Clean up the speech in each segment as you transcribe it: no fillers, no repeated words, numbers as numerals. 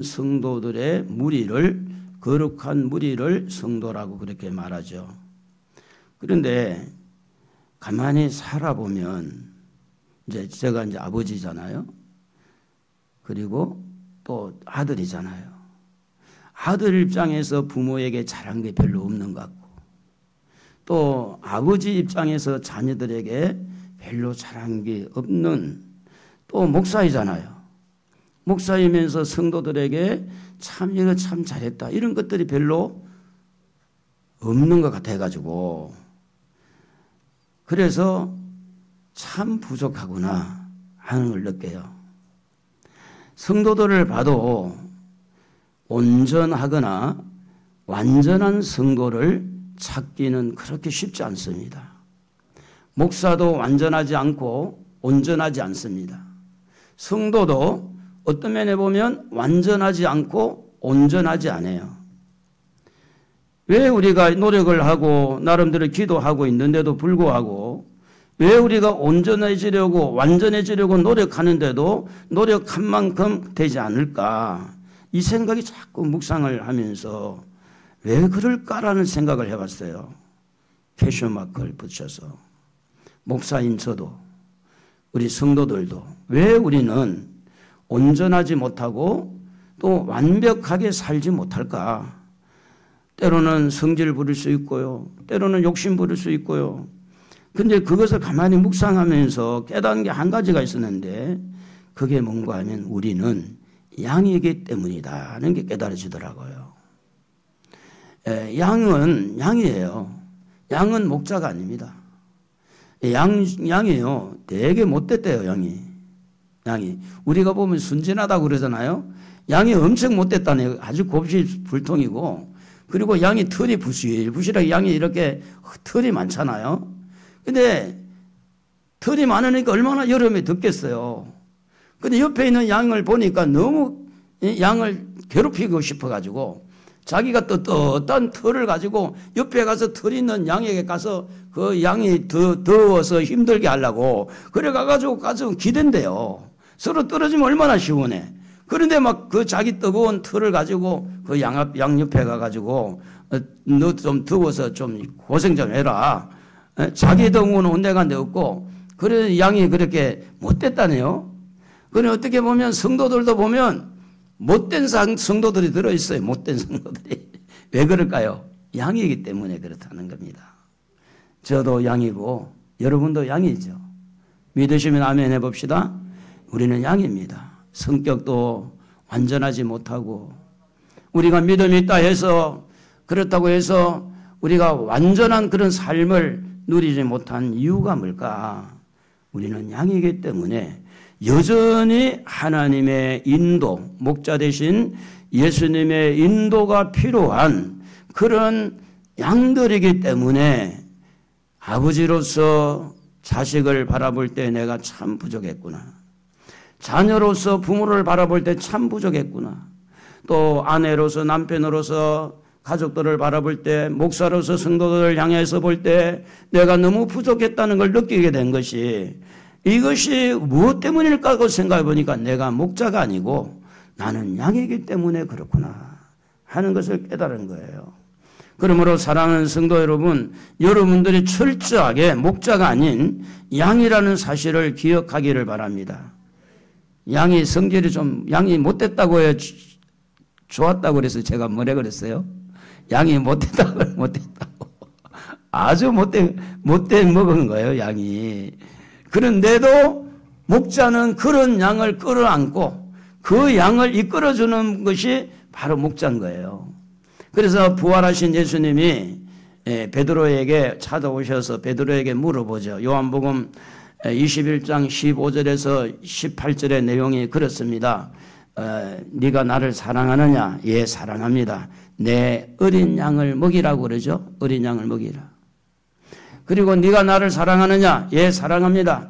성도들의 무리를, 거룩한 무리를 성도라고 그렇게 말하죠. 그런데 가만히 살아보면 제가 이제 아버지잖아요. 그리고 또 아들이잖아요. 아들 입장에서 부모에게 잘한 게 별로 없는 것 같고, 또 아버지 입장에서 자녀들에게 별로 잘한 게 없는 또 목사이잖아요. 목사이면서 성도들에게 참 이거 참 잘했다 이런 것들이 별로 없는 것 같아가지고, 그래서 참 부족하구나 하는 걸 느껴요. 성도들을 봐도 온전하거나 완전한 성도를 찾기는 그렇게 쉽지 않습니다. 목사도 완전하지 않고 온전하지 않습니다. 성도도 어떤 면에 보면 완전하지 않고 온전하지 않아요. 왜 우리가 노력을 하고 나름대로 기도하고 있는데도 불구하고 왜 우리가 온전해지려고 완전해지려고 노력하는데도 노력한 만큼 되지 않을까, 이 생각이 자꾸 묵상을 하면서 왜 그럴까라는 생각을 해봤어요. 캐셔 마크를 붙여서. 목사인 저도 우리 성도들도 왜 우리는 온전하지 못하고 또 완벽하게 살지 못할까? 때로는 성질 부릴 수 있고요, 때로는 욕심 부릴 수 있고요. 근데 그것을 가만히 묵상하면서 깨닫는 게 한 가지가 있었는데, 그게 뭔가 하면 우리는 양이기 때문이다는 게 깨달아지더라고요. 양은 양이에요. 양은 목자가 아닙니다. 양이요, 되게 못됐대요. 양이 우리가 보면 순진하다고 그러잖아요. 양이 엄청 못됐다네요. 아주 곱실불통이고, 그리고 양이 털이 부실부실하게 양이 이렇게 털이 많잖아요. 근데 털이 많으니까 얼마나 여름에 덥겠어요. 근데 옆에 있는 양을 보니까 너무 양을 괴롭히고 싶어가지고 자기가 떳떳한 털을 가지고 옆에 가서 털 있는 양에게 가서 그 양이 더워서 힘들게 하려고 그래 가가지고 기댄대요. 서로 떨어지면 얼마나 시원해. 그런데 막 그 자기 뜨거운 털을 가지고 그 양 옆에 가가지고 너 좀 더워서 좀 고생 좀 해라. 자기 동무는 온데간데 없고, 그래 양이 그렇게 못됐다네요. 그래 어떻게 보면 성도들도 보면 못된 성도들이 들어있어요. 못된 성도들이. 왜 그럴까요? 양이기 때문에 그렇다는 겁니다. 저도 양이고 여러분도 양이죠. 믿으시면 아멘 해봅시다. 우리는 양입니다. 성격도 완전하지 못하고, 우리가 믿음이 있다 해서, 그렇다고 해서 우리가 완전한 그런 삶을 누리지 못한 이유가 뭘까? 우리는 양이기 때문에 여전히 하나님의 인도, 목자 되신 예수님의 인도가 필요한 그런 양들이기 때문에 아버지로서 자식을 바라볼 때 내가 참 부족했구나. 자녀로서 부모를 바라볼 때 참 부족했구나. 또 아내로서 남편으로서 가족들을 바라볼 때, 목사로서 성도들을 향해서 볼 때 내가 너무 부족했다는 걸 느끼게 된 것이, 이것이 무엇 때문일까 하고 생각해 보니까 내가 목자가 아니고 나는 양이기 때문에 그렇구나 하는 것을 깨달은 거예요. 그러므로 사랑하는 성도 여러분, 여러분들이 철저하게 목자가 아닌 양이라는 사실을 기억하기를 바랍니다. 양이 성질이 양이 못됐다고 해요? 좋았다고 그래서 제가 뭐래 그랬어요? 양이 못됐다고. 아주 못된 먹은 거예요, 양이. 그런데도 목자는 그런 양을 끌어안고 그 양을 이끌어주는 것이 바로 목자인 거예요. 그래서 부활하신 예수님이 베드로에게 찾아오셔서 베드로에게 물어보죠. 요한복음 21장 15절에서 18절의 내용이 그렇습니다. 네가 나를 사랑하느냐? 예, 사랑합니다. 내 어린 양을 먹이라고 그러죠. 어린 양을 먹이라. 그리고 네가 나를 사랑하느냐? 예, 사랑합니다.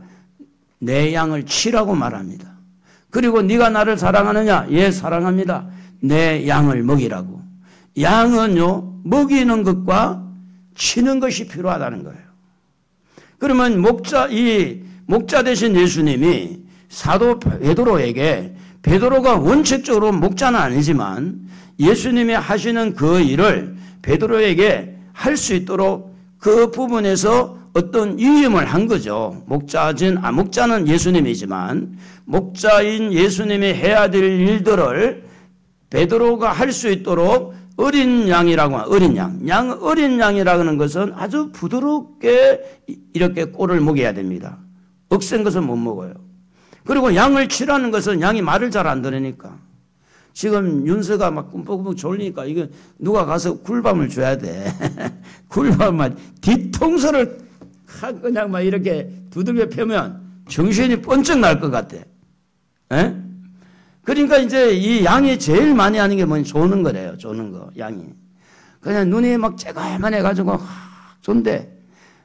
내 양을 치라고 말합니다. 그리고 네가 나를 사랑하느냐? 예, 사랑합니다. 내 양을 먹이라고. 양은요, 먹이는 것과 치는 것이 필요하다는 거예요. 그러면 목자 대신 예수님이 사도 베드로에게 베드로가 원칙적으로 목자는 아니지만 예수님이 하시는 그 일을 베드로에게 할 수 있도록 그 부분에서 어떤 위임을 한 거죠. 목자는 예수님이지만 목자인 예수님이 해야 될 일들을 베드로가 할 수 있도록 어린 양이라고 하는 어린 양이라는 것은 아주 부드럽게 이렇게 꼴을 먹여야 됩니다. 억센 것은 못 먹어요. 그리고 양을 치라는 것은 양이 말을 잘 안 들으니까. 지금 윤서가 막 꿈뻑꿈뻑 졸리니까 이거 누가 가서 굴밤을 줘야 돼. 굴밤만 뒤통수를 그냥 막 이렇게 두들겨 펴면 정신이 번쩍 날 것 같아. 에? 그러니까 이제 이 양이 제일 많이 하는 게 뭐냐, 조는 거래요. 조는 거, 양이. 그냥 눈이 막 쬐갈만 해가지고, 좋은데.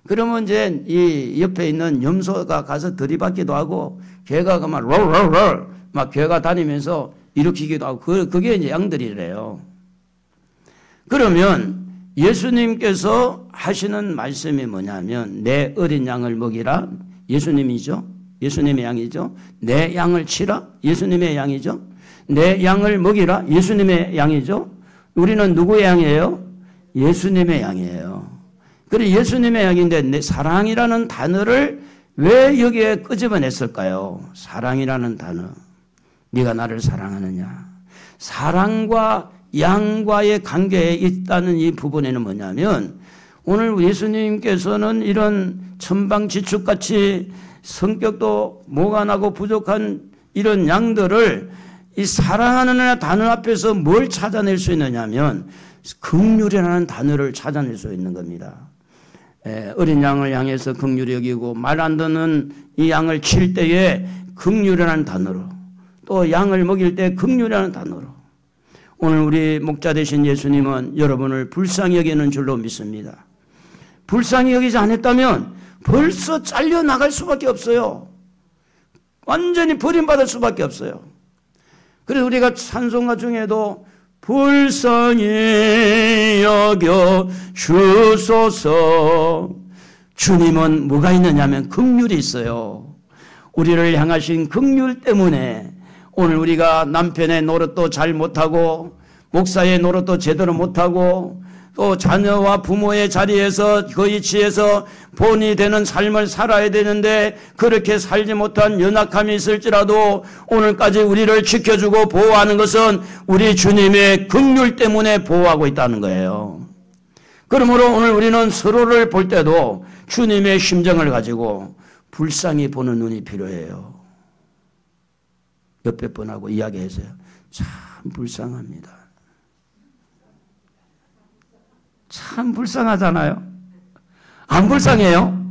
그러면 이제 이 옆에 있는 염소가 가서 들이받기도 하고, 개가 막 롤롤롤, 막 개가 다니면서 일으키기도 하고, 그게 이제 양들이래요. 그러면 예수님께서 하시는 말씀이 뭐냐면, 내 어린 양을 먹이라. 예수님이죠. 예수님의 양이죠. 내 양을 치라. 예수님의 양이죠. 내 양을 먹이라. 예수님의 양이죠. 우리는 누구의 양이에요? 예수님의 양이에요. 그래 예수님의 양인데 내 사랑이라는 단어를 왜 여기에 끄집어냈을까요? 사랑이라는 단어. 네가 나를 사랑하느냐. 사랑과 양과의 관계에 있다는 이 부분에는 뭐냐면 오늘 예수님께서는 이런 천방지축같이 성격도 모간하고 부족한 이런 양들을 이 사랑하는 단어 앞에서 뭘 찾아낼 수 있느냐면 긍휼이라는 단어를 찾아낼 수 있는 겁니다. 어린 양을 향해서 긍휼히 여기고 말 안 듣는 이 양을 칠 때에 긍휼이라는 단어로 또 양을 먹일 때 긍휼이라는 단어로 오늘 우리 목자 되신 예수님은 여러분을 불쌍히 여기는 줄로 믿습니다. 불쌍히 여기지 않았다면 벌써 잘려나갈 수밖에 없어요. 완전히 버림받을 수밖에 없어요. 그래서 우리가 찬송가 중에도 불쌍히 여겨 주소서. 주님은 뭐가 있느냐면 긍휼이 있어요. 우리를 향하신 긍휼 때문에 오늘 우리가 남편의 노릇도 잘 못하고 목사의 노릇도 제대로 못하고 또 자녀와 부모의 자리에서 그 위치에서 본이 되는 삶을 살아야 되는데 그렇게 살지 못한 연약함이 있을지라도 오늘까지 우리를 지켜주고 보호하는 것은 우리 주님의 긍휼 때문에 보호하고 있다는 거예요. 그러므로 오늘 우리는 서로를 볼 때도 주님의 심정을 가지고 불쌍히 보는 눈이 필요해요. 옆에 분하고 이야기해서요. 참 불쌍합니다. 참 불쌍하잖아요. 안 불쌍해요?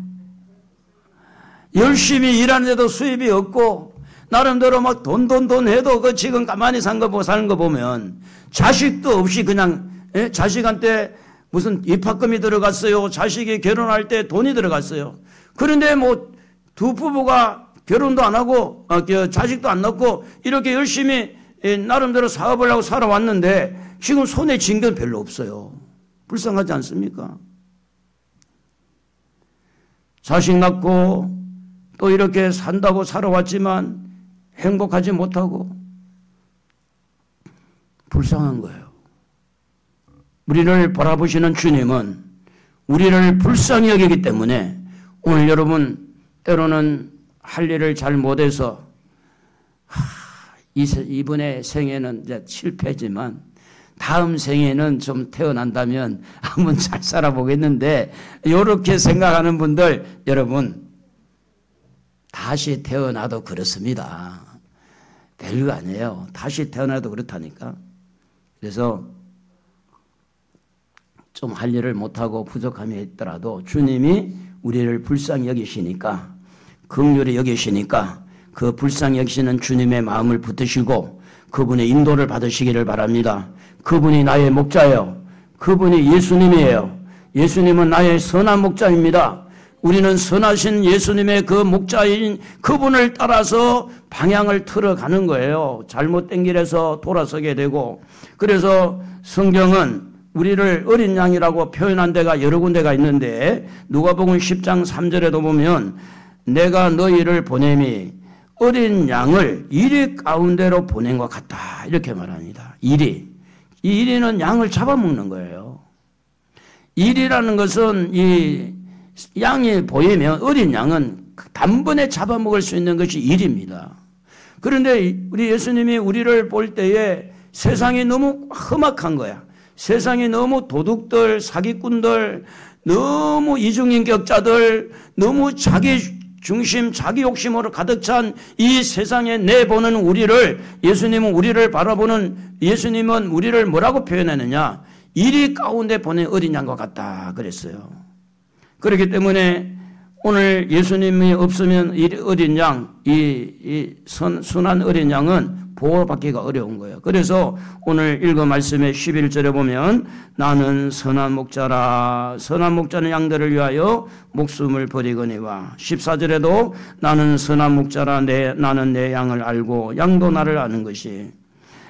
열심히 일하는데도 수입이 없고 나름대로 막 돈 해도 그 지금 가만히 사는 거 보면 자식도 없이 그냥 자식한테 무슨 입학금이 들어갔어요. 자식이 결혼할 때 돈이 들어갔어요. 그런데 뭐 두 부부가 결혼도 안 하고 자식도 안 낳고 이렇게 열심히 나름대로 사업을 하고 살아왔는데 지금 손에 쥔 건 별로 없어요. 불쌍하지 않습니까? 자식 낳고 또 이렇게 산다고 살아왔지만 행복하지 못하고 불쌍한 거예요. 우리를 바라보시는 주님은 우리를 불쌍히 여기기 때문에 오늘 여러분 때로는 할 일을 잘 못해서 이번에 생애는 이제 실패지만 다음 생에는 좀 태어난다면 한번 잘 살아보겠는데 이렇게 생각하는 분들 여러분 다시 태어나도 그렇습니다. 별거 아니에요. 다시 태어나도 그렇다니까. 그래서 좀 할 일을 못하고 부족함이 있더라도 주님이 우리를 불쌍히 여기시니까 긍휼히 여기시니까 그 불쌍히 여기시는 주님의 마음을 붙드시고 그분의 인도를 받으시기를 바랍니다. 그분이 나의 목자예요. 그분이 예수님이에요. 예수님은 나의 선한 목자입니다. 우리는 선하신 예수님의 그 목자인 그분을 따라서 방향을 틀어가는 거예요. 잘못된 길에서 돌아서게 되고 그래서 성경은 우리를 어린 양이라고 표현한 데가 여러 군데가 있는데 누가복음 10장 3절에도 보면 내가 너희를 보냄이 어린 양을 이리 가운데로 보낸 것 같다. 이렇게 말합니다. 이리. 이 이리는 양을 잡아먹는 거예요. 이리라는 것은 이 양이 보이면 어린 양은 단번에 잡아먹을 수 있는 것이 일입니다. 그런데 우리 예수님이 우리를 볼 때에 세상이 너무 험악한 거야. 세상이 너무 도둑들, 사기꾼들, 너무 이중인격자들, 너무 자기 중심, 자기 욕심으로 가득 찬 이 세상에 내보는 우리를, 예수님은 우리를 바라보는, 예수님은 우리를 뭐라고 표현하느냐? 이리 가운데 보낸 어린 양과 같다 그랬어요. 그렇기 때문에 오늘 예수님이 없으면 이 어린 양, 순한 어린 양은 보호받기가 어려운 거예요. 그래서 오늘 읽은 말씀의 11절에 보면 나는 선한 목자라. 선한 목자는 양들을 위하여 목숨을 버리거니와 14절에도 나는 선한 목자라. 나는 내 양을 알고 양도 나를 아는 것이.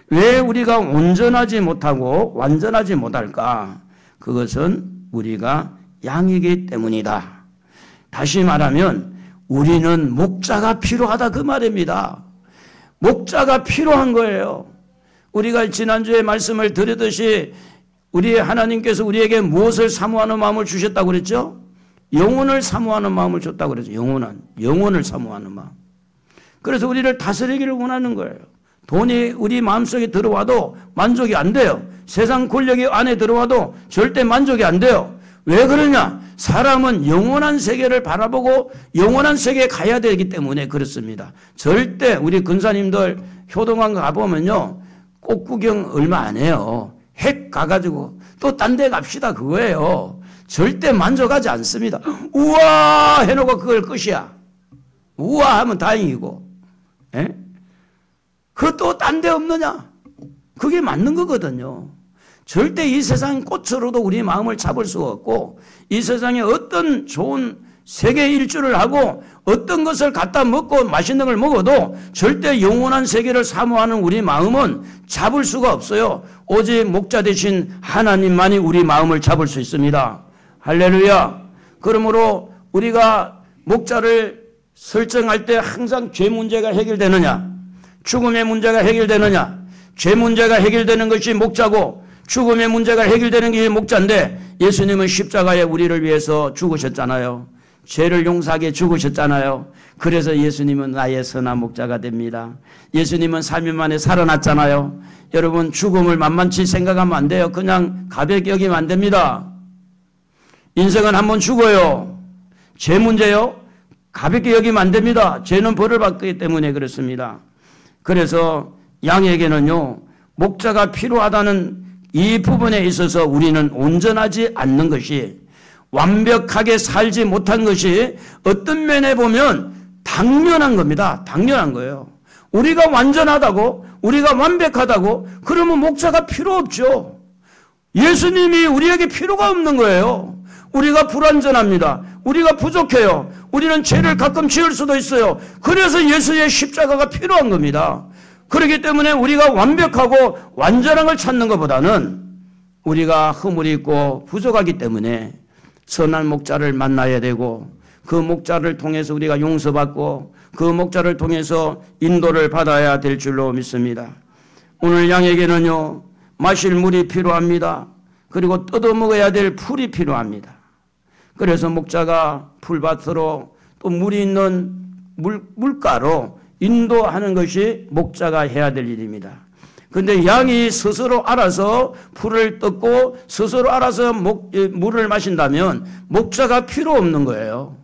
왜 우리가 온전하지 못하고 완전하지 못할까? 그것은 우리가 양이기 때문이다. 다시 말하면 우리는 목자가 필요하다 그 말입니다. 목자가 필요한 거예요. 우리가 지난주에 말씀을 드렸듯이 우리 하나님께서 우리에게 무엇을 사모하는 마음을 주셨다고 그랬죠? 영혼을 사모하는 마음을 줬다고 그랬죠. 영혼을 사모하는 마음. 그래서 우리를 다스리기를 원하는 거예요. 돈이 우리 마음속에 들어와도 만족이 안 돼요. 세상 권력이 안에 들어와도 절대 만족이 안 돼요. 왜 그러냐? 사람은 영원한 세계를 바라보고 영원한 세계에 가야 되기 때문에 그렇습니다. 절대 우리 근사님들 효동왕 가보면요. 꽃 구경 얼마 안 해요. 핵 가가지고 또 딴 데 갑시다 그거예요. 절대 만족하지 않습니다. 우와 해놓고 그걸 끝이야. 우와 하면 다행이고. 예? 그 또 딴 데 없느냐? 그게 맞는 거거든요. 절대 이 세상 꽃으로도 우리 마음을 잡을 수가 없고 이 세상에 어떤 좋은 세계 일주를 하고 어떤 것을 갖다 먹고 맛있는 걸 먹어도 절대 영원한 세계를 사모하는 우리 마음은 잡을 수가 없어요. 오직 목자 되신 하나님만이 우리 마음을 잡을 수 있습니다. 할렐루야. 그러므로 우리가 목자를 설정할 때 항상 죄 문제가 해결되느냐? 죽음의 문제가 해결되느냐? 죄 문제가 해결되는 것이 목자고 죽음의 문제가 해결되는 게 목자인데 예수님은 십자가에 우리를 위해서 죽으셨잖아요. 죄를 용서하게 죽으셨잖아요. 그래서 예수님은 나의 선한 목자가 됩니다. 예수님은 3일 만에 살아났잖아요. 여러분 죽음을 만만치 생각하면 안 돼요. 그냥 가볍게 여기면 안 됩니다. 인생은 한번 죽어요. 죄 문제요? 가볍게 여기면 안 됩니다. 죄는 벌을 받기 때문에 그렇습니다. 그래서 양에게는요. 목자가 필요하다는 이 부분에 있어서 우리는 온전하지 않는 것이 완벽하게 살지 못한 것이 어떤 면에 보면 당연한 겁니다. 당연한 거예요. 우리가 완전하다고 우리가 완벽하다고 그러면 목자가 필요 없죠. 예수님이 우리에게 필요가 없는 거예요. 우리가 불완전합니다. 우리가 부족해요. 우리는 죄를 가끔 지을 수도 있어요. 그래서 예수의 십자가가 필요한 겁니다. 그렇기 때문에 우리가 완벽하고 완전한 걸 찾는 것보다는 우리가 허물이 있고 부족하기 때문에 선한 목자를 만나야 되고 그 목자를 통해서 우리가 용서받고 그 목자를 통해서 인도를 받아야 될 줄로 믿습니다. 오늘 양에게는요 마실 물이 필요합니다. 그리고 뜯어먹어야 될 풀이 필요합니다. 그래서 목자가 풀밭으로 또 물이 있는 물가로 인도하는 것이 목자가 해야 될 일입니다. 그런데 양이 스스로 알아서 풀을 뜯고 스스로 알아서 물을 마신다면 목자가 필요 없는 거예요.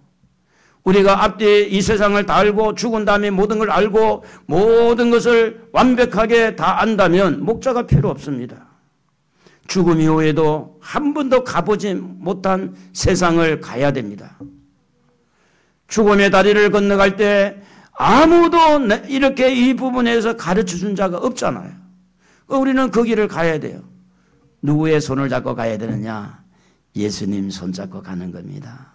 우리가 앞뒤 이 세상을 다 알고 죽은 다음에 모든 걸 알고 모든 것을 완벽하게 다 안다면 목자가 필요 없습니다. 죽음 이후에도 한 번도 가보지 못한 세상을 가야 됩니다. 죽음의 다리를 건너갈 때 아무도 이렇게 이 부분에서 가르쳐준 자가 없잖아요. 우리는 그 길을 가야 돼요. 누구의 손을 잡고 가야 되느냐? 예수님 손 잡고 가는 겁니다.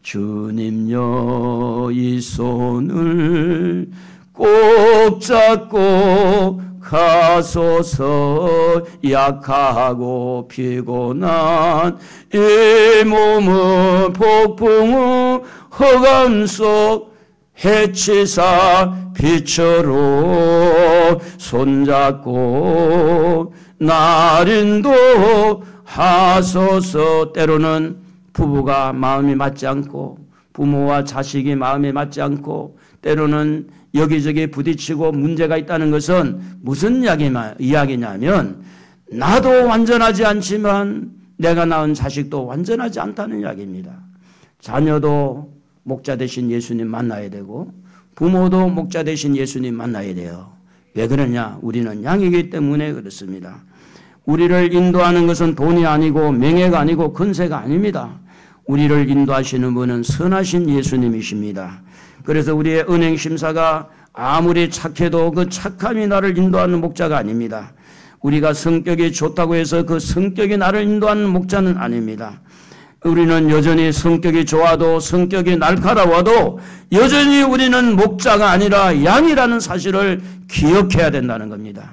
주님여 이 손을 꼭 잡고 가소서. 약하고 피곤한 이 몸은 폭풍우 허감 속 해치사 빛으로 손잡고 날 인도하소서. 때로는 부부가 마음이 맞지 않고 부모와 자식이 마음에 맞지 않고 때로는 여기저기 부딪히고 문제가 있다는 것은 무슨 이야기냐면 나도 완전하지 않지만 내가 낳은 자식도 완전하지 않다는 이야기입니다. 자녀도 목자 되신 예수님 만나야 되고 부모도 목자 되신 예수님 만나야 돼요. 왜 그러냐? 우리는 양이기 때문에 그렇습니다. 우리를 인도하는 것은 돈이 아니고 명예가 아니고 근세가 아닙니다. 우리를 인도하시는 분은 선하신 예수님이십니다. 그래서 우리의 은행 심사가 아무리 착해도 그 착함이 나를 인도하는 목자가 아닙니다. 우리가 성격이 좋다고 해서 그 성격이 나를 인도하는 목자는 아닙니다. 우리는 여전히 성격이 좋아도 성격이 날카로워도 여전히 우리는 목자가 아니라 양이라는 사실을 기억해야 된다는 겁니다.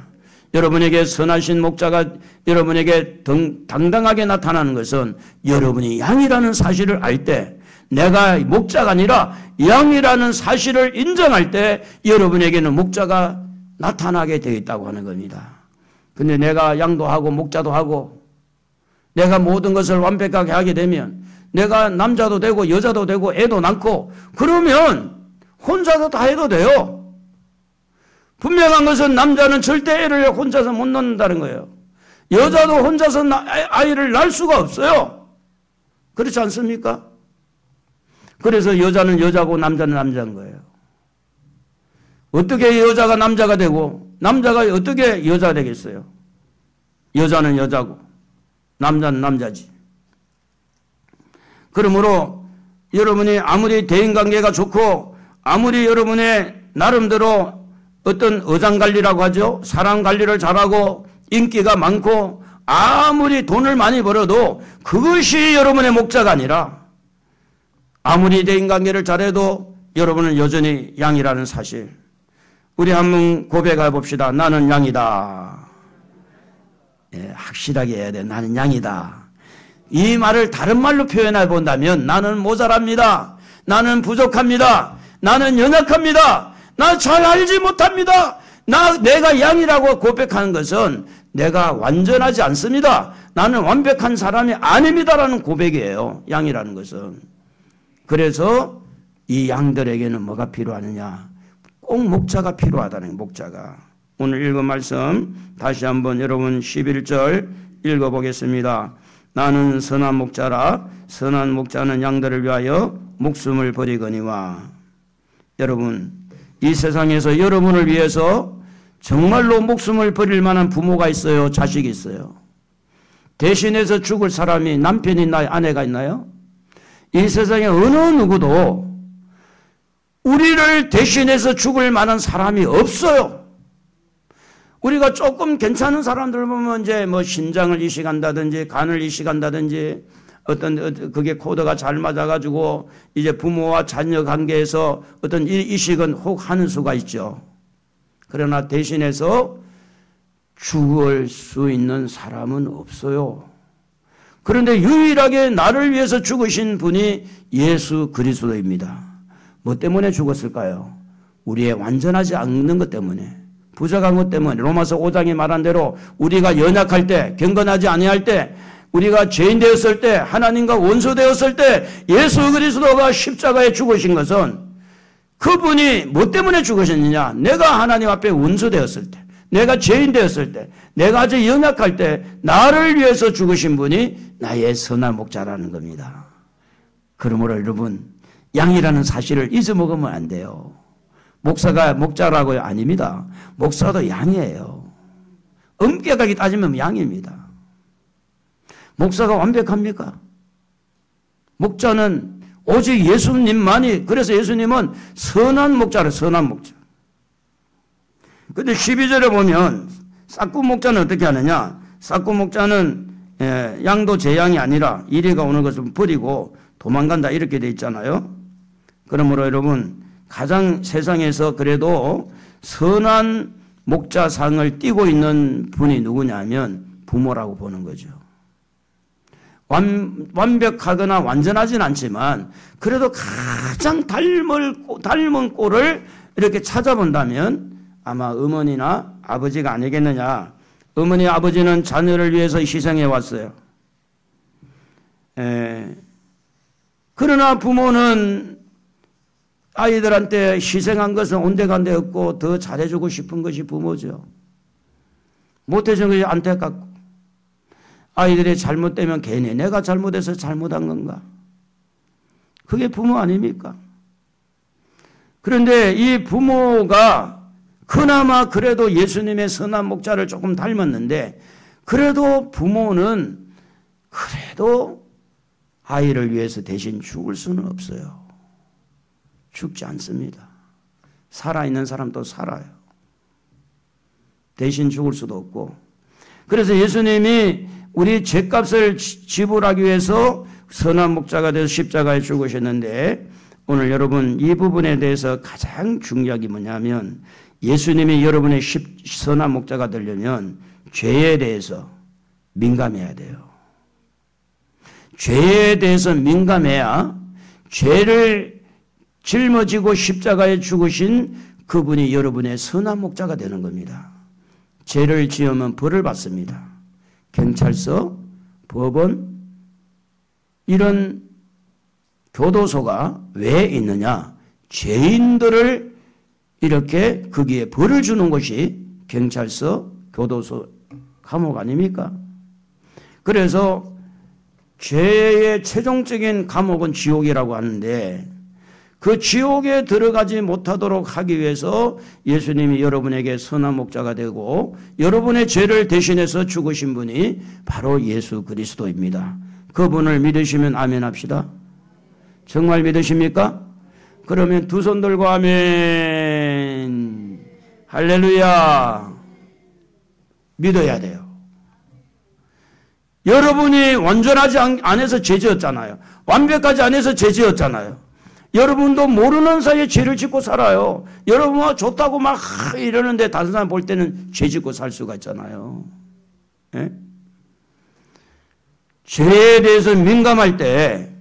여러분에게 선하신 목자가 여러분에게 당당하게 나타나는 것은 여러분이 양이라는 사실을 알 때, 내가 목자가 아니라 양이라는 사실을 인정할 때 여러분에게는 목자가 나타나게 되어 있다고 하는 겁니다. 근데 내가 양도 하고 목자도 하고 내가 모든 것을 완벽하게 하게 되면 내가 남자도 되고 여자도 되고 애도 낳고 그러면 혼자서 다 해도 돼요. 분명한 것은 남자는 절대 애를 혼자서 못 낳는다는 거예요. 여자도 혼자서 아이를 낳을 수가 없어요. 그렇지 않습니까? 그래서 여자는 여자고 남자는 남자인 거예요. 어떻게 여자가 남자가 되고 남자가 어떻게 여자가 되겠어요? 여자는 여자고 남자는 남자지. 그러므로 여러분이 아무리 대인관계가 좋고 아무리 여러분의 나름대로 어떤 어장관리라고 하죠. 사람관리를 잘하고 인기가 많고 아무리 돈을 많이 벌어도 그것이 여러분의 목자가 아니라 아무리 대인관계를 잘해도 여러분은 여전히 양이라는 사실. 우리 한번 고백해 봅시다. 나는 양이다. 예, 확실하게 해야 돼. 나는 양이다. 이 말을 다른 말로 표현해 본다면 나는 모자랍니다. 나는 부족합니다. 나는 연약합니다. 나 잘 알지 못합니다. 내가 양이라고 고백하는 것은 내가 완전하지 않습니다. 나는 완벽한 사람이 아닙니다라는 고백이에요. 양이라는 것은. 그래서 이 양들에게는 뭐가 필요하느냐? 꼭 목자가 필요하다는 목자가. 오늘 읽은 말씀 다시 한번 여러분 11절 읽어보겠습니다. 나는 선한 목자라 선한 목자는 양들을 위하여 목숨을 버리거니와. 여러분 이 세상에서 여러분을 위해서 정말로 목숨을 버릴 만한 부모가 있어요? 자식이 있어요? 대신해서 죽을 사람이 남편이 있나요? 아내가 있나요? 이 세상에 어느 누구도 우리를 대신해서 죽을 만한 사람이 없어요. 우리가 조금 괜찮은 사람들 보면 이제 뭐 신장을 이식한다든지 간을 이식한다든지 어떤 그게 코드가 잘 맞아가지고 이제 부모와 자녀 관계에서 어떤 이식은 혹 하는 수가 있죠. 그러나 대신해서 죽을 수 있는 사람은 없어요. 그런데 유일하게 나를 위해서 죽으신 분이 예수 그리스도입니다. 뭐 때문에 죽었을까요? 우리의 완전하지 않는 것 때문에, 부족한 것 때문에. 로마서 5장이 말한 대로 우리가 연약할 때, 경건하지 아니할 때, 우리가 죄인 되었을 때, 하나님과 원수 되었을 때 예수 그리스도가 십자가에 죽으신 것은 그분이 뭐 때문에 죽으셨느냐? 내가 하나님 앞에 원수 되었을 때, 내가 죄인 되었을 때, 내가 아주 연약할 때 나를 위해서 죽으신 분이 나의 선한 목자라는 겁니다. 그러므로 여러분 양이라는 사실을 잊어먹으면 안 돼요. 목사가 목자라고요? 아닙니다. 목사도 양이에요. 엄격하게 따지면 양입니다. 목사가 완벽합니까? 목자는 오직 예수님만이, 그래서 예수님은 선한 목자를 선한 목자. 근데 12절에 보면 싹구 목자는 어떻게 하느냐? 싹구 목자는 양도 제 양이 아니라 이리가 오는 것을 버리고 도망간다 이렇게 돼 있잖아요. 그러므로 여러분 가장 세상에서 그래도 선한 목자상을 띠고 있는 분이 누구냐면 부모라고 보는 거죠. 완벽하거나 완전하진 않지만 그래도 가장 닮은 꼴을 이렇게 찾아본다면 아마 어머니나 아버지가 아니겠느냐. 어머니 아버지는 자녀를 위해서 희생해 왔어요. 그러나 부모는 아이들한테 희생한 것은 온데간데 없고 더 잘해주고 싶은 것이 부모죠. 못해준 것이 안타깝고 아이들이 잘못되면 괜히 내가 잘못해서 잘못한 건가? 그게 부모 아닙니까? 그런데 이 부모가 그나마 그래도 예수님의 선한 목자를 조금 닮았는데 그래도 부모는 그래도 아이를 위해서 대신 죽을 수는 없어요. 죽지 않습니다. 살아있는 사람도 살아요. 대신 죽을 수도 없고. 그래서 예수님이 우리 죄값을 지불하기 위해서 선한 목자가 되어서 십자가에 죽으셨는데 오늘 여러분 이 부분에 대해서 가장 중요한 게 뭐냐면 예수님이 여러분의 선한 목자가 되려면 죄에 대해서 민감해야 돼요. 죄에 대해서 민감해야 죄를 짊어지고 십자가에 죽으신 그분이 여러분의 선한 목자가 되는 겁니다. 죄를 지으면 벌을 받습니다. 경찰서, 법원, 이런 교도소가 왜 있느냐? 죄인들을 이렇게 거기에 벌을 주는 것이 경찰서, 교도소, 감옥 아닙니까? 그래서 죄의 최종적인 감옥은 지옥이라고 하는데 그 지옥에 들어가지 못하도록 하기 위해서 예수님이 여러분에게 선한 목자가 되고 여러분의 죄를 대신해서 죽으신 분이 바로 예수 그리스도입니다. 그분을 믿으시면 아멘 합시다. 정말 믿으십니까? 그러면 두 손 들고 아멘. 할렐루야. 믿어야 돼요. 여러분이 완전하지 않아서 죄 지었잖아요. 완벽하지 않아서 죄 지었잖아요. 여러분도 모르는 사이에 죄를 짓고 살아요. 여러분은 좋다고 막 이러는데 다른 사람 볼 때는 죄 짓고 살 수가 있잖아요. 예? 죄에 대해서 민감할 때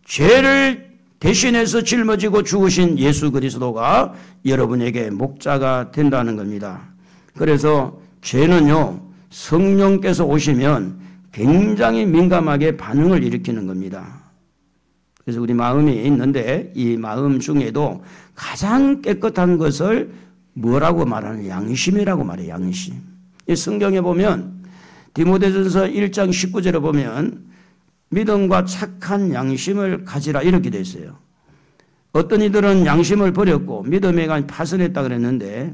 죄를 대신해서 짊어지고 죽으신 예수 그리스도가 여러분에게 목자가 된다는 겁니다. 그래서 죄는요, 성령께서 오시면 굉장히 민감하게 반응을 일으키는 겁니다. 그래서 우리 마음이 있는데 이 마음 중에도 가장 깨끗한 것을 뭐라고 말하는 양심이라고 말해요. 양심. 이 성경에 보면 디모데전서 1장 19절에 보면 믿음과 착한 양심을 가지라 이렇게 되어 있어요. 어떤 이들은 양심을 버렸고 믿음에 관해 파선했다 그랬는데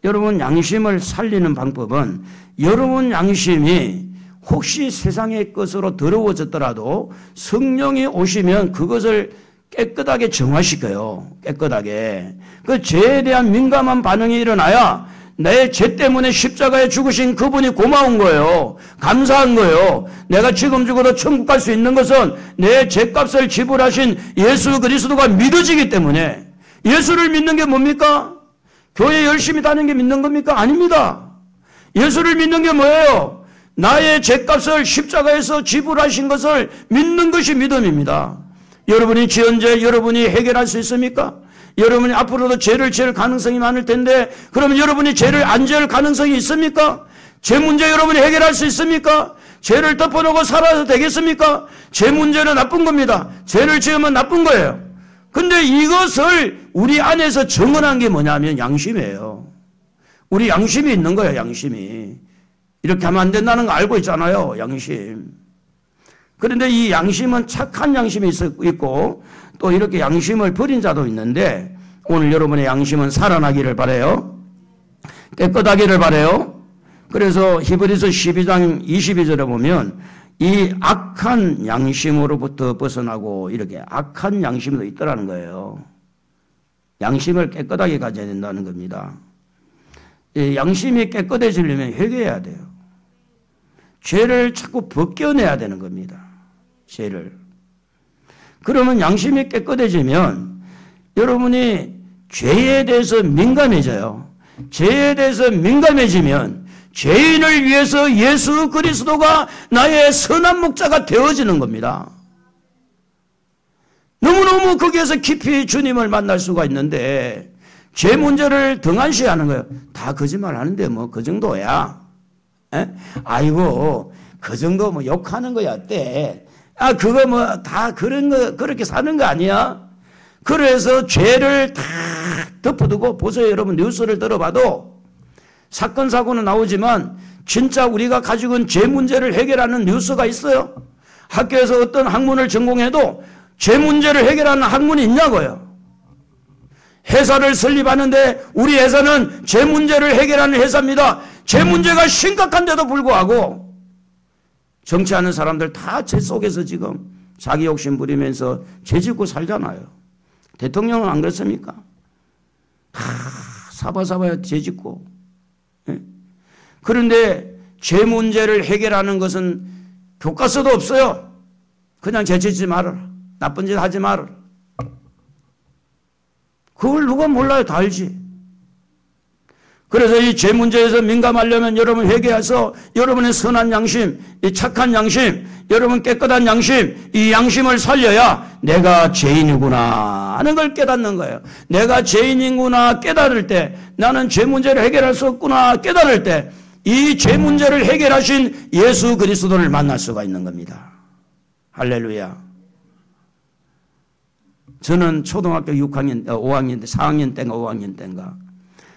여러분 양심을 살리는 방법은 여러분 양심이 혹시 세상의 것으로 더러워졌더라도 성령이 오시면 그것을 깨끗하게 정화시켜요. 깨끗하게. 그 죄에 대한 민감한 반응이 일어나야 내 죄 때문에 십자가에 죽으신 그분이 고마운 거예요. 감사한 거예요. 내가 지금 죽어도 천국 갈 수 있는 것은 내 죄값을 지불하신 예수 그리스도가 믿어지기 때문에. 예수를 믿는 게 뭡니까? 교회 열심히 다니는 게 믿는 겁니까? 아닙니다. 예수를 믿는 게 뭐예요? 나의 죄값을 십자가에서 지불하신 것을 믿는 것이 믿음입니다. 여러분이 지은 죄 여러분이 해결할 수 있습니까? 여러분이 앞으로도 죄를 지을 가능성이 많을 텐데 그러면 여러분이 죄를 안 지을 가능성이 있습니까? 죄 문제 여러분이 해결할 수 있습니까? 죄를 덮어놓고 살아도 되겠습니까? 죄 문제는 나쁜 겁니다. 죄를 지으면 나쁜 거예요. 근데 이것을 우리 안에서 정언한 게 뭐냐면 양심이에요. 우리 양심이 있는 거예요. 양심이. 이렇게 하면 안 된다는 거 알고 있잖아요. 양심. 그런데 이 양심은 착한 양심이 있고 또 이렇게 양심을 버린 자도 있는데 오늘 여러분의 양심은 살아나기를 바라요. 깨끗하기를 바라요. 그래서 히브리서 12장 22절에 보면 이 악한 양심으로부터 벗어나고 이렇게 악한 양심도 있더라는 거예요. 양심을 깨끗하게 가져야 된다는 겁니다. 이 양심이 깨끗해지려면 회개해야 돼요. 죄를 자꾸 벗겨내야 되는 겁니다. 죄를. 그러면 양심이 깨끗해지면 여러분이 죄에 대해서 민감해져요. 죄에 대해서 민감해지면 죄인을 위해서 예수 그리스도가 나의 선한 목자가 되어지는 겁니다. 너무너무 거기에서 깊이 주님을 만날 수가 있는데 죄 문제를 등한시하는 거예요. 다 거짓말 하는데 뭐 그 정도야. 에? 아이고 그 정도 뭐 욕하는 거야 때. 아 그거 뭐 다 그런 거 그렇게 사는 거 아니야? 그래서 죄를 다 덮어두고 보세요. 여러분 뉴스를 들어봐도 사건 사고는 나오지만 진짜 우리가 가지고 있는 죄 문제를 해결하는 뉴스가 있어요. 학교에서 어떤 학문을 전공해도 죄 문제를 해결하는 학문이 있냐고요. 회사를 설립하는데 우리 회사는 죄 문제를 해결하는 회사입니다. 죄 문제가 심각한데도 불구하고 정치하는 사람들 다 죄 속에서 지금 자기 욕심 부리면서 죄 짓고 살잖아요. 대통령은 안 그렇습니까? 다 사바사바 죄 짓고. 그런데 죄 문제를 해결하는 것은 교과서도 없어요. 그냥 죄 짓지 말아라. 나쁜 짓 하지 말아라. 그걸 누가 몰라요? 다 알지. 그래서 이 죄 문제에서 민감하려면 여러분 회개해서 여러분의 선한 양심, 이 착한 양심, 여러분 깨끗한 양심, 이 양심을 살려야 내가 죄인이구나 하는 걸 깨닫는 거예요. 내가 죄인이구나 깨달을 때, 나는 죄 문제를 해결할 수 없구나 깨달을 때 이 죄 문제를 해결하신 예수 그리스도를 만날 수가 있는 겁니다. 할렐루야. 저는 초등학교 6학년, 5학년 때, 4학년 때인가 5학년 때인가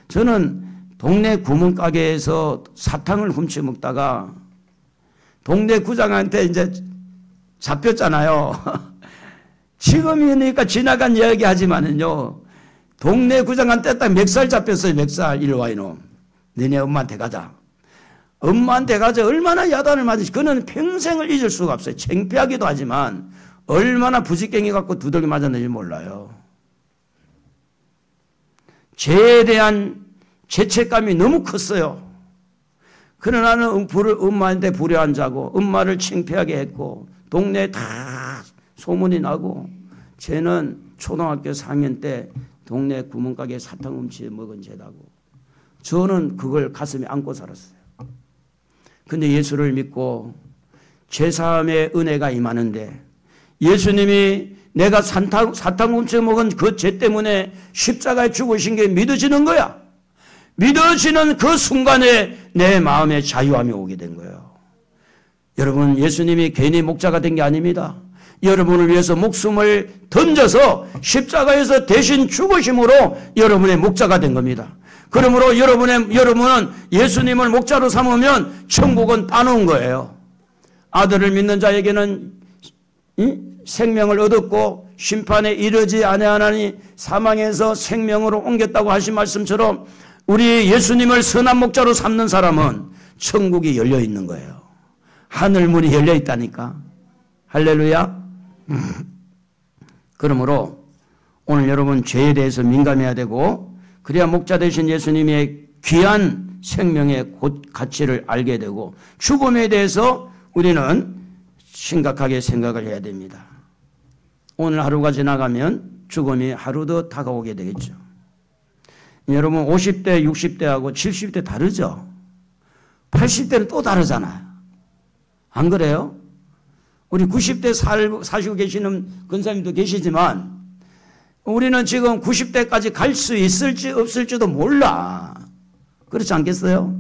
저는 동네 구멍가게에서 사탕을 훔쳐 먹다가 동네 구장한테 이제 잡혔잖아요. 지금이니까 지나간 이야기 하지만은요, 동네 구장한테 딱 멱살 잡혔어요. 멱살. 이리 와 이놈. 너네 엄마한테 가자. 엄마한테 가자. 얼마나 야단을 맞으시. 그는 평생을 잊을 수가 없어요. 창피하기도 하지만 얼마나 부직갱이 갖고 두들겨 맞았는지 몰라요. 죄에 대한 죄책감이 너무 컸어요. 그러나 나는 엄마한테 불효한자고 엄마를 창피하게 했고 동네에 다 소문이 나고 쟤는 초등학교 4학년 때 동네 구멍가게 사탕 훔쳐 먹은 죄다고. 저는 그걸 가슴에 안고 살았어요. 근데 예수를 믿고 죄사함의 은혜가 임하는데 예수님이 내가 사탕 훔쳐 먹은 그 죄 때문에 십자가에 죽으신 게 믿어지는 거야. 믿어지는 그 순간에 내 마음에 자유함이 오게 된 거예요. 여러분, 예수님이 괜히 목자가 된 게 아닙니다. 여러분을 위해서 목숨을 던져서 십자가에서 대신 죽으심으로 여러분의 목자가 된 겁니다. 그러므로 여러분은 예수님을 목자로 삼으면 천국은 따놓은 거예요. 아들을 믿는 자에게는 생명을 얻었고 심판에 이르지 아니하나니 사망에서 생명으로 옮겼다고 하신 말씀처럼 우리 예수님을 선한 목자로 삼는 사람은 천국이 열려 있는 거예요. 하늘 문이 열려 있다니까. 할렐루야. 그러므로 오늘 여러분 죄에 대해서 민감해야 되고 그래야 목자 되신 예수님의 귀한 생명의 가치를 알게 되고 죽음에 대해서 우리는 심각하게 생각을 해야 됩니다. 오늘 하루가 지나가면 죽음이 하루 더 다가오게 되겠죠. 여러분 50대, 60대하고 70대 다르죠? 80대는 또 다르잖아요. 안 그래요? 우리 90대 사시고 계시는 권사님도 계시지만 우리는 지금 90대까지 갈 수 있을지 없을지도 몰라. 그렇지 않겠어요?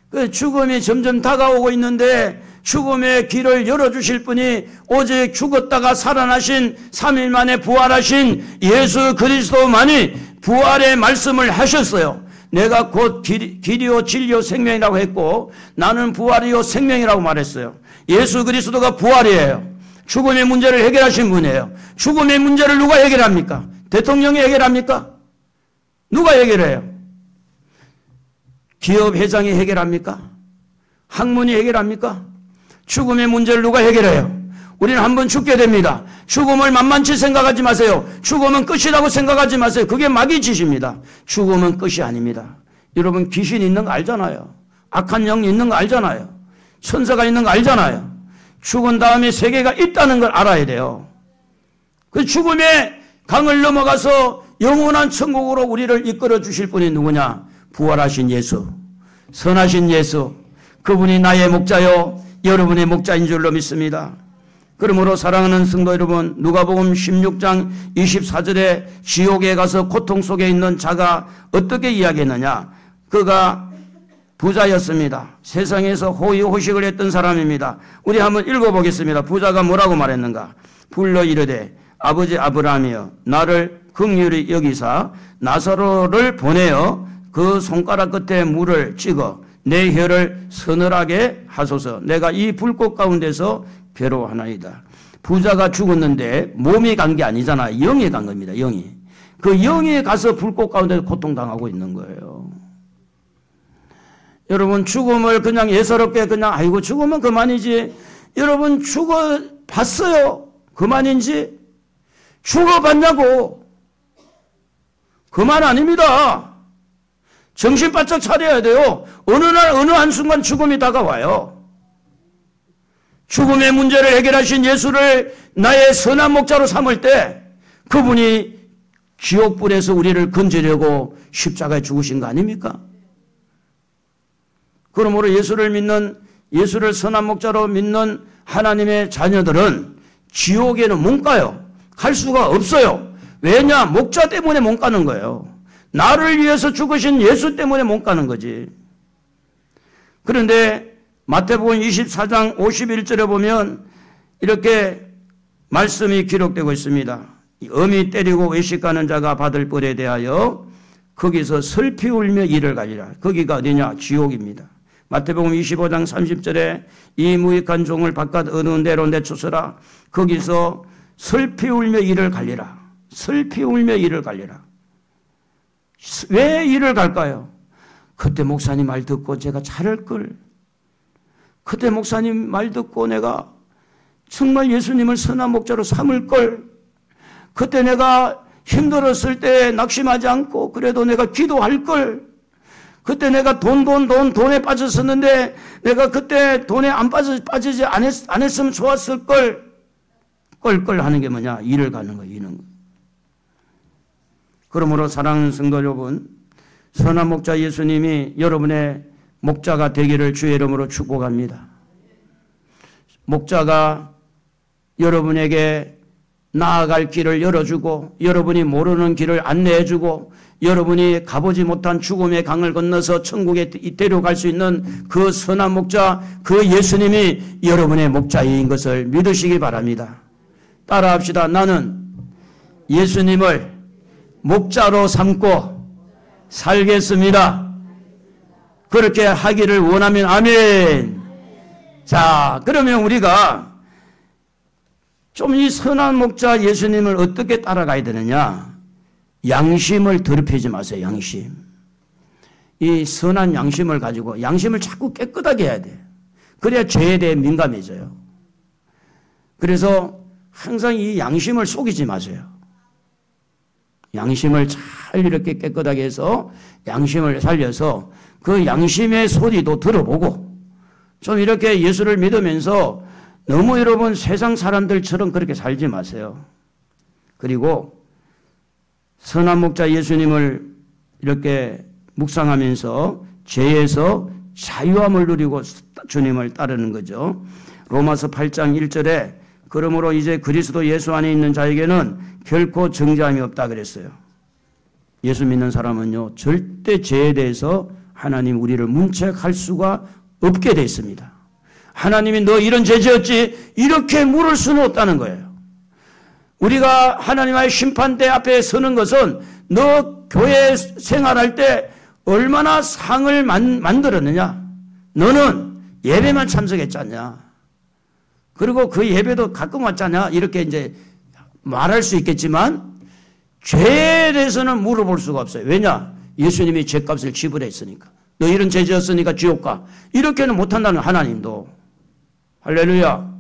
그 죽음이 점점 다가오고 있는데 죽음의 길을 열어주실 분이 오직 죽었다가 살아나신 3일 만에 부활하신 예수 그리스도만이 부활의 말씀을 하셨어요. 내가 곧 길이요 진리요 생명이라고 했고 나는 부활이요 생명이라고 말했어요. 예수 그리스도가 부활이에요. 죽음의 문제를 해결하신 분이에요. 죽음의 문제를 누가 해결합니까? 대통령이 해결합니까? 누가 해결해요? 기업 회장이 해결합니까? 학문이 해결합니까? 죽음의 문제를 누가 해결해요? 우리는 한번 죽게 됩니다. 죽음을 만만치 생각하지 마세요. 죽음은 끝이라고 생각하지 마세요. 그게 마귀 짓입니다. 죽음은 끝이 아닙니다. 여러분 귀신 있는 거 알잖아요. 악한 영이 있는 거 알잖아요. 천사가 있는 거 알잖아요. 죽은 다음에 세계가 있다는 걸 알아야 돼요. 그 죽음의 강을 넘어가서 영원한 천국으로 우리를 이끌어 주실 분이 누구냐? 부활하신 예수. 선하신 예수, 그분이 나의 목자요 여러분의 목자인 줄로 믿습니다. 그러므로 사랑하는 성도 여러분, 누가복음 16장 24절에 지옥에 가서 고통 속에 있는 자가 어떻게 이야기했느냐. 그가 부자였습니다. 세상에서 호의호식을 했던 사람입니다. 우리 한번 읽어보겠습니다. 부자가 뭐라고 말했는가. 불러 이르되 아버지 아브라함이여 나를 긍휼히 여기사 나사로를 보내어 그 손가락 끝에 물을 찍어 내 혀를 서늘하게 하소서. 내가 이 불꽃 가운데서 괴로워하나이다. 부자가 죽었는데 몸이 간 게 아니잖아. 영이 간 겁니다. 영이. 그 영이 가서 불꽃 가운데 고통당하고 있는 거예요. 여러분 죽음을 그냥 예사롭게 그냥 아이고 죽으면 그만이지. 여러분 죽어봤어요? 그만인지? 죽어봤냐고? 그만 아닙니다. 정신 바짝 차려야 돼요. 어느 날 어느 한순간 죽음이 다가와요. 죽음의 문제를 해결하신 예수를 나의 선한 목자로 삼을 때 그분이 지옥불에서 우리를 건지려고 십자가에 죽으신 거 아닙니까? 그러므로 예수를 믿는, 예수를 선한 목자로 믿는 하나님의 자녀들은 지옥에는 못 가요. 갈 수가 없어요. 왜냐? 목자 때문에 못 가는 거예요. 나를 위해서 죽으신 예수 때문에 못 가는 거지. 그런데 마태복음 24장 51절에 보면 이렇게 말씀이 기록되고 있습니다. 엄히 때리고 외식하는 자가 받을 벌에 대하여 거기서 슬피 울며 이를 갈리라. 거기가 어디냐? 지옥입니다. 마태복음 25장 30절에 이 무익한 종을 바깥 어느 데로 내쫓으라. 거기서 슬피 울며 이를 갈리라. 슬피 울며 이를 갈리라. 왜 이를 갈까요? 그때 목사님 말 듣고 제가 잘할 걸. 그때 목사님 말 듣고 내가 정말 예수님을 선한 목자로 삼을 걸. 그때 내가 힘들었을 때 낙심하지 않고 그래도 내가 기도할 걸. 그때 내가 돈에 빠졌었는데 내가 그때 돈에 안 빠지지 안 했으면 좋았을 걸. 껄껄 하는 게 뭐냐? 일을 가는 거예요. 이는. 그러므로 사랑하는 성도 여러분, 선한 목자 예수님이 여러분의 목자가 되기를 주의 이름으로 축복합니다. 목자가 여러분에게 나아갈 길을 열어주고 여러분이 모르는 길을 안내해주고 여러분이 가보지 못한 죽음의 강을 건너서 천국에 데려갈 수 있는 그 선한 목자, 그 예수님이 여러분의 목자인 것을 믿으시기 바랍니다. 따라합시다. 나는 예수님을 목자로 삼고 살겠습니다. 그렇게 하기를 원하면 아멘. 자, 그러면 우리가 좀 이 선한 목자 예수님을 어떻게 따라가야 되느냐? 양심을 더럽히지 마세요. 양심. 이 선한 양심을 가지고 양심을 자꾸 깨끗하게 해야 돼. 그래야 죄에 대해 민감해져요. 그래서 항상 이 양심을 속이지 마세요. 양심을 잘 이렇게 깨끗하게 해서 양심을 살려서 그 양심의 소리도 들어보고 좀 이렇게 예수를 믿으면서 너무 여러분 세상 사람들처럼 그렇게 살지 마세요. 그리고 선한 목자 예수님을 이렇게 묵상하면서 죄에서 자유함을 누리고 주님을 따르는 거죠. 로마서 8장 1절에 그러므로 이제 그리스도 예수 안에 있는 자에게는 결코 정죄함이 없다 그랬어요. 예수 믿는 사람은요, 절대 죄에 대해서 하나님 우리를 문책할 수가 없게 돼 있습니다. 하나님이 너 이런 죄 지었지 이렇게 물을 수는 없다는 거예요. 우리가 하나님의 심판대 앞에 서는 것은 너 교회 생활할 때 얼마나 상을 만들었느냐. 너는 예배만 참석했잖냐. 그리고 그 예배도 가끔 왔잖냐. 이렇게 이제 말할 수 있겠지만 죄에 대해서는 물어볼 수가 없어요. 왜냐? 예수님이 죄값을 지불했으니까. 너 이런 죄 지었으니까 지옥 가. 이렇게는 못한다는 하나님도. 할렐루야.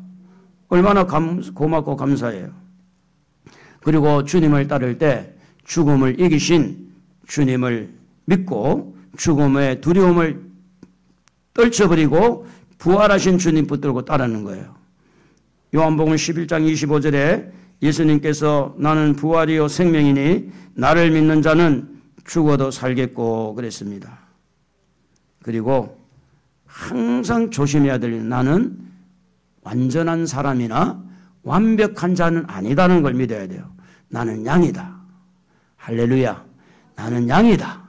얼마나 고맙고 감사해요. 그리고 주님을 따를 때 죽음을 이기신 주님을 믿고 죽음의 두려움을 떨쳐버리고 부활하신 주님 붙들고 따르는 거예요. 요한복음 11장 25절에 예수님께서 나는 부활이요 생명이니 나를 믿는 자는 죽어도 살겠고 그랬습니다. 그리고 항상 조심해야 될 일은 나는 완전한 사람이나 완벽한 자는 아니다는 걸 믿어야 돼요. 나는 양이다. 할렐루야. 나는 양이다.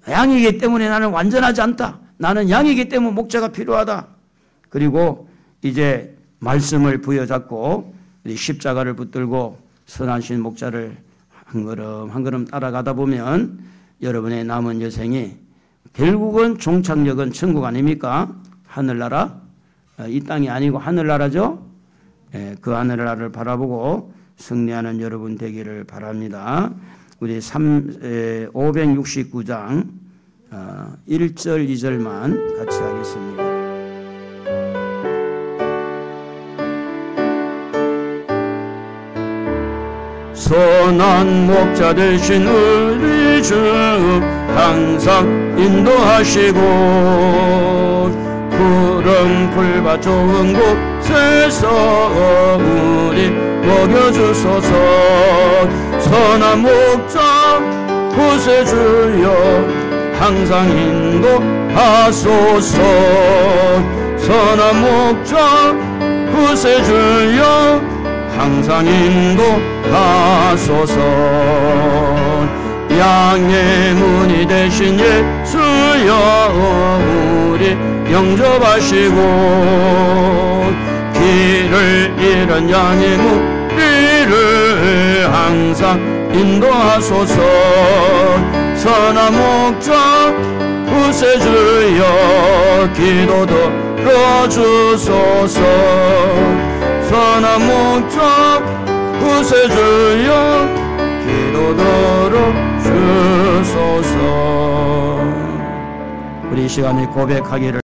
양이기 때문에 나는 완전하지 않다. 나는 양이기 때문에 목자가 필요하다. 그리고 이제 말씀을 부여잡고 십자가를 붙들고 선하신 목자를 한 걸음 한 걸음 따라가다 보면 여러분의 남은 여생이 결국은 종착역은 천국 아닙니까? 하늘나라. 이 땅이 아니고 하늘나라죠. 그 하늘나라를 바라보고 승리하는 여러분 되기를 바랍니다. 우리 569장 1절 2절만 같이 하겠습니다. 선한 목자 되신 우리 주 항상 인도하시고 푸른 풀밭 좋은 곳에서 우리 먹여주소서. 선한 목자 구세주여 항상 인도하소서. 선한 목자 구세주여 항상 인도하소서. 양의 문이 되신 예수여 우리 영접하시고 길을 잃은 양의 무리를 항상 인도하소서. 선한 목자 구세주여 기도 들어주소서. 선한 목자 구세주여 기도 들어주소서. 우리 이 시간에 고백하기를